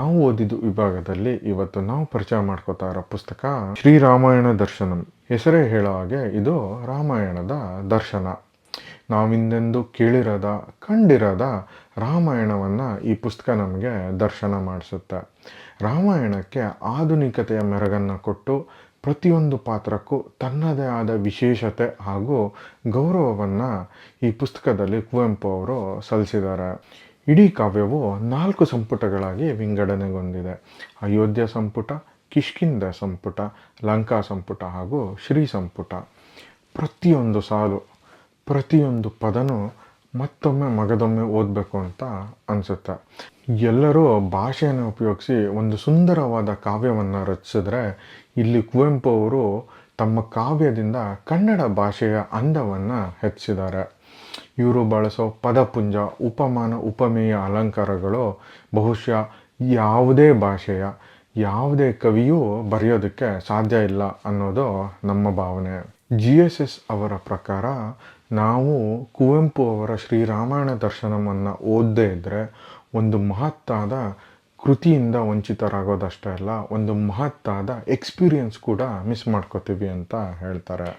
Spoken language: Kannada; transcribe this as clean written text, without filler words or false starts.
ನಾವು ಓದಿದ್ದು ವಿಭಾಗದಲ್ಲಿ ಇವತ್ತು ನಾವು ಪರಿಚಯ ಮಾಡ್ಕೋತಾ ಇರೋ ಪುಸ್ತಕ ಶ್ರೀರಾಮಾಯಣ ದರ್ಶನಂ. ಹೆಸರೇ ಹೇಳೋ ಹಾಗೆ ಇದು ರಾಮಾಯಣದ ದರ್ಶನ. ನಾವಿಂದೆಂದು ಕೇಳಿರದ ಕಂಡಿರದ ರಾಮಾಯಣವನ್ನು ಈ ಪುಸ್ತಕ ನಮಗೆ ದರ್ಶನ ಮಾಡಿಸುತ್ತೆ. ರಾಮಾಯಣಕ್ಕೆ ಆಧುನಿಕತೆಯ ಮೆರಗನ್ನು ಕೊಟ್ಟು ಪ್ರತಿಯೊಂದು ಪಾತ್ರಕ್ಕೂ ತನ್ನದೇ ಆದ ವಿಶೇಷತೆ ಹಾಗೂ ಗೌರವವನ್ನು ಈ ಪುಸ್ತಕದಲ್ಲಿ ಕುವೆಂಪು ಅವರು ಸಲ್ಲಿಸಿದ್ದಾರೆ. ಇಡೀ ಕಾವ್ಯವು 4 ಸಂಪುಟಗಳಾಗಿ ವಿಂಗಡಣೆಗೊಂಡಿದೆ. ಅಯೋಧ್ಯ ಸಂಪುಟ, ಕಿಷ್ಕಿಂಧ ಸಂಪುಟ, ಲಂಕಾ ಸಂಪುಟ ಹಾಗೂ ಶ್ರೀ ಸಂಪುಟ. ಪ್ರತಿಯೊಂದು ಸಾಲು, ಪ್ರತಿಯೊಂದು ಪದನೂ ಮತ್ತೊಮ್ಮೆ ಮಗದೊಮ್ಮೆ ಓದಬೇಕು ಅಂತ ಅನಿಸುತ್ತೆ. ಎಲ್ಲರೂ ಭಾಷೆಯನ್ನು ಉಪಯೋಗಿಸಿ ಒಂದು ಸುಂದರವಾದ ಕಾವ್ಯವನ್ನು ರಚಿಸಿದ್ರೆ, ಇಲ್ಲಿ ಕುವೆಂಪು ಅವರು ತಮ್ಮ ಕಾವ್ಯದಿಂದ ಕನ್ನಡ ಭಾಷೆಯ ಅಂದವನ್ನು ಹೆಚ್ಚಿಸಿದ್ದಾರೆ. ಇವರು ಬಳಸೋ ಪದಪುಂಜ, ಉಪಮಾನ, ಉಪಮೇಯ ಅಲಂಕಾರಗಳು ಬಹುಶಃ ಯಾವುದೇ ಭಾಷೆಯ ಯಾವುದೇ ಕವಿಯೂ ಬರೆಯೋದಕ್ಕೆ ಸಾಧ್ಯ ಇಲ್ಲ ಅನ್ನೋದು ನಮ್ಮ ಭಾವನೆ. GSS ಅವರ ಪ್ರಕಾರ ನಾವು ಕುವೆಂಪು ಅವರ ಶ್ರೀರಾಮಾಯಣ ದರ್ಶನವನ್ನು ಓದದೇ ಇದ್ದರೆ ಒಂದು ಮಹತ್ತಾದ ಕೃತಿಯಿಂದ ವಂಚಿತರಾಗೋದಷ್ಟೇ ಅಲ್ಲ, ಒಂದು ಮಹತ್ತಾದ ಎಕ್ಸ್ಪೀರಿಯನ್ಸ್ ಕೂಡ ಮಿಸ್ ಮಾಡ್ಕೋತೀವಿ ಅಂತ ಹೇಳ್ತಾರೆ.